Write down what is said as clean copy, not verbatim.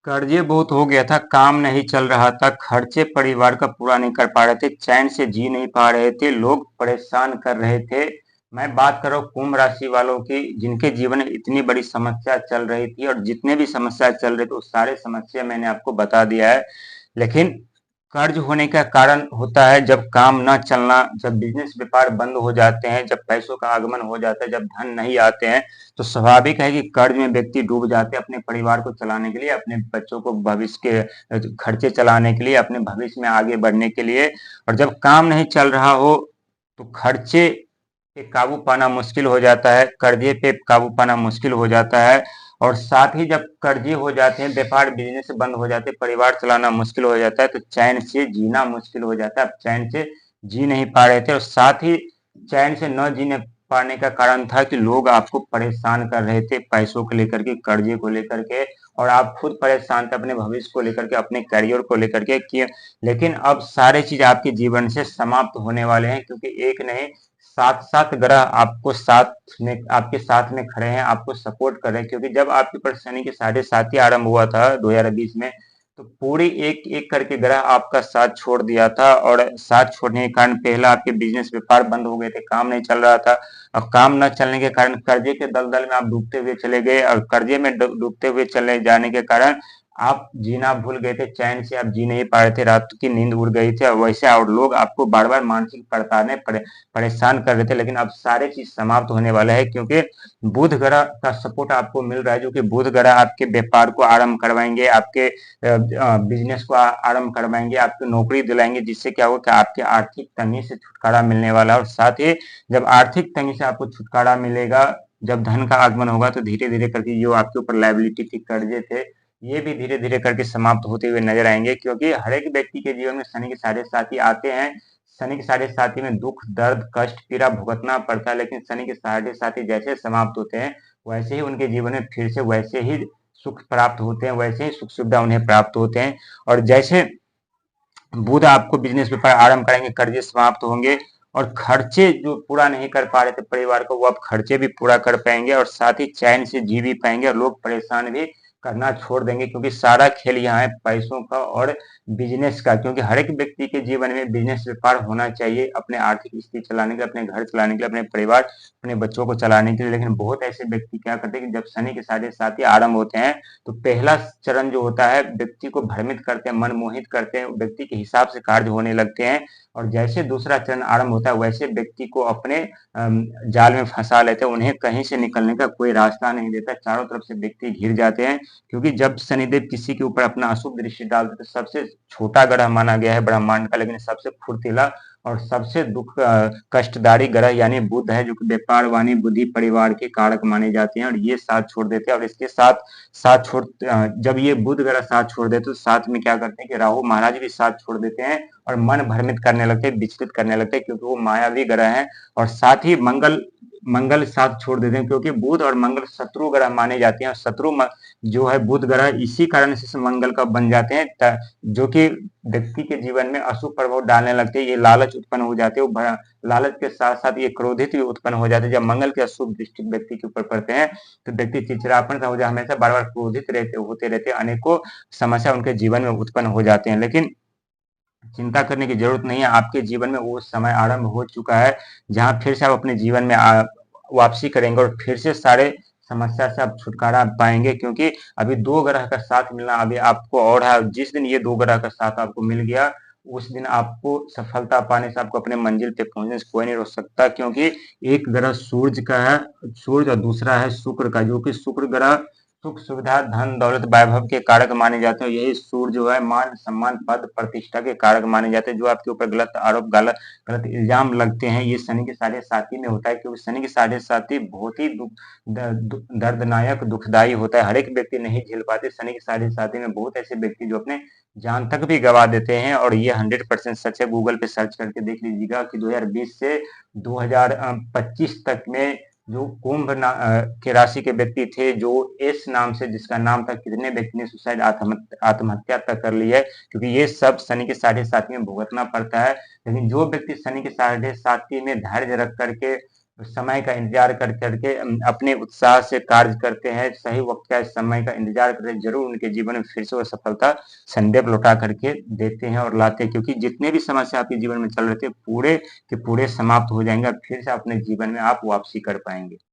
कर्जे बहुत हो गया था, काम नहीं चल रहा था, खर्चे परिवार का पूरा नहीं कर पा रहे थे, चैन से जी नहीं पा रहे थे, लोग परेशान कर रहे थे। मैं बात कर रहा हूँ कुंभ राशि वालों की, जिनके जीवन में इतनी बड़ी समस्या चल रही थी और जितने भी समस्या चल रहे थे वो सारे समस्या मैंने आपको बता दिया है। लेकिन कर्ज होने का कारण होता है जब काम न चलना, जब बिजनेस व्यापार बंद हो जाते हैं, जब पैसों का आगमन हो जाता है, जब धन नहीं आते हैं, तो स्वाभाविक है कि कर्ज में व्यक्ति डूब जाते हैं अपने परिवार को चलाने के लिए, अपने बच्चों को भविष्य के खर्चे चलाने के लिए, अपने भविष्य में आगे बढ़ने के लिए। और जब काम नहीं चल रहा हो तो खर्चे पे काबू पाना मुश्किल हो जाता है, कर्जे पे काबू पाना मुश्किल हो जाता है। और साथ ही जब कर्जे हो जाते हैं, व्यापार बिजनेस बंद हो जाते हैं, परिवार चलाना मुश्किल हो जाता है, तो चैन से जीना मुश्किल हो जाता है। अब चैन से जी नहीं पा रहे थे और साथ ही चैन से न जीने पाने का कारण था कि लोग आपको परेशान कर रहे थे पैसों को लेकर के, कर्जे को लेकर के, और आप खुद परेशान थे अपने भविष्य को लेकर के, अपने करियर को लेकर के कि लेकिन अब सारे चीज आपके जीवन से समाप्त होने वाले हैं, क्योंकि एक नहीं सात सात ग्रह आपको साथ में, आपके साथ में खड़े हैं, आपको सपोर्ट कर रहे हैं। क्योंकि जब आपके ऊपर शनि के साढ़े साथी आरंभ हुआ था 2020 में, तो पूरी एक एक करके ग्रह आपका साथ छोड़ दिया था, और साथ छोड़ने के कारण पहला आपके बिजनेस व्यापार बंद हो गए थे, काम नहीं चल रहा था। और काम न चलने के कारण कर्जे के दलदल में आप डूबते हुए चले गए, और कर्जे में डूबते हुए चले जाने के कारण आप जीना भूल गए थे, चैन से आप जी नहीं पा रहे थे, रात की नींद उड़ गई थी, और वैसे और लोग आपको बार बार मानसिक प्रताड़ने परेशान कर रहे थे। लेकिन अब सारे चीज समाप्त होने वाला है, क्योंकि बुध ग्रह का सपोर्ट आपको मिल रहा है, जो कि बुध ग्रह आपके व्यापार को आरंभ करवाएंगे, आपके बिजनेस को आरंभ करवाएंगे, आपको नौकरी दिलाएंगे, जिससे क्या होगा कि आपके आर्थिक तंगी से छुटकारा मिलने वाला है। और साथ ही जब आर्थिक तंगी से आपको छुटकारा मिलेगा, जब धन का आगमन होगा, तो धीरे धीरे करके जो आपके ऊपर लायबिलिटी थी, कर्जे थे, ये भी धीरे धीरे करके समाप्त होते हुए नजर आएंगे। क्योंकि हर एक व्यक्ति के जीवन में शनि के साढ़े साथी आते हैं, शनि के साढ़े साथी में दुख दर्द कष्ट पीड़ा भुगतना पड़ता है, लेकिन शनि के साढ़े साथी जैसे समाप्त होते हैं, वैसे ही उनके जीवन में फिर से वैसे ही सुख प्राप्त होते हैं, वैसे ही सुख सुविधा उन्हें प्राप्त होते हैं। और जैसे बुध आपको बिजनेस व्यापार आरंभ करेंगे, कर्जे समाप्त होंगे, और खर्चे जो पूरा नहीं कर पा रहे थे परिवार को, वो अब खर्चे भी पूरा कर पाएंगे, और साथ ही चैन से जी भी पाएंगे, और लोग परेशान भी करना छोड़ देंगे। क्योंकि सारा खेल यहाँ है पैसों का और बिजनेस का। क्योंकि हर एक व्यक्ति के जीवन में बिजनेस व्यापार होना चाहिए, अपने आर्थिक स्थिति चलाने के लिए, अपने घर चलाने के लिए, अपने परिवार अपने बच्चों को चलाने के लिए। लेकिन बहुत ऐसे व्यक्ति क्या करते हैं कि जब शनि के साढ़े साथी आरंभ होते हैं, तो पहला चरण जो होता है, व्यक्ति को भ्रमित करते हैं, मनमोहित करते हैं, व्यक्ति के हिसाब से कार्य होने लगते हैं। और जैसे दूसरा चरण आरंभ होता है, वैसे व्यक्ति को अपने जाल में फंसा लेते हैं, उन्हें कहीं से निकलने का कोई रास्ता नहीं देता, चारों तरफ से व्यक्ति घिर जाते हैं। क्योंकि जब शनिदेव किसी के ऊपर अपना अशुभ दृष्टि डालते, तो सबसे छोटा ग्रह माना गया है ब्रह्मांड का, लेकिन सबसे फुर्तीला और सबसे दुख कष्टदारी ग्रह यानी बुध है, जो कि व्यापार वाणी बुद्धि परिवार के कारक माने जाते हैं, और ये साथ छोड़ देते हैं। और इसके साथ साथ छोड़ जब ये बुध ग्रह साथ छोड़ देते, तो साथ में क्या करते हैं कि राहु महाराज भी साथ छोड़ देते हैं, और मन भ्रमित करने लगते हैं, विचलित करने लगते हैं, क्योंकि वो मायावी ग्रह है। और साथ ही मंगल मंगल साथ छोड़ देते हैं, क्योंकि बुध और मंगल शत्रु ग्रह माने जाते हैं, और शत्रु जो है बुध ग्रह, इसी कारण से मंगल का बन जाते हैं, जो कि व्यक्ति के जीवन में अशुभ प्रभाव डालने लगते हैं। ये लालच उत्पन्न हो जाते हैं, लालच के साथ साथ ये क्रोधित भी उत्पन्न हो जाते हैं। जब मंगल के अशुभ दृष्टि व्यक्ति के ऊपर पड़ते हैं, तो व्यक्ति चिड़चिड़ापन हो जाए, हमेशा बार बार क्रोधित होते रहते हैं, अनेकों समस्या उनके जीवन में उत्पन्न हो जाते हैं। लेकिन चिंता करने की जरूरत नहीं है, आपके जीवन में वो समय आरंभ हो चुका है, जहां फिर से आप अपने जीवन में वापसी करेंगे, और फिर से सारे समस्या से आप छुटकारा पाएंगे। क्योंकि अभी दो ग्रह का साथ मिलना अभी आपको और है, जिस दिन ये दो ग्रह का साथ आपको मिल गया, उस दिन आपको सफलता पाने से, आपको अपने मंजिल पे पहुंचने से कोई नहीं रोक सकता। क्योंकि एक ग्रह सूर्य का है, सूर्य, और दूसरा है शुक्र का, जो कि शुक्र ग्रह सुख सुविधा धन दौलत वैभव के कारक माने जाते हैं। यही सूर्य जो है मान सम्मान पद प्रतिष्ठा के कारक माने जाते हैं। जो आपके ऊपर गलत आरोप गलत गलत इल्जाम लगते हैं, ये शनि के साढ़े साथी में होता है। क्योंकि शनि के साढ़े साथी बहुत ही दर्दनायक दुखदायी होता है, हर एक व्यक्ति नहीं झेल पाते। शनि के साढ़े साथी में बहुत ऐसे व्यक्ति जो अपने जान तक भी गवा देते हैं, और ये 100% सच है। गूगल पे सर्च करके देख लीजिएगा कि 2020 से 2025 तक में जो कुंभ के राशि के व्यक्ति थे, जो एस नाम से जिसका नाम था, कितने व्यक्ति ने सुसाइड आत्महत्या तक कर ली है। क्योंकि ये सब शनि के साढ़े साथी में भुगतना पड़ता है। लेकिन जो व्यक्ति शनि के साढ़े साथी में धैर्य रख करके समय का इंतजार कर करके अपने उत्साह से कार्य करते हैं, सही वक्त का समय का इंतजार करते हैं, जरूर उनके जीवन में फिर से वो सफलता संदेह लौटा करके देते हैं और लाते हैं, क्योंकि जितने भी समस्या आपके जीवन में चल रहे थे पूरे के पूरे समाप्त हो जाएंगे, फिर से अपने जीवन में आप वापसी कर पाएंगे।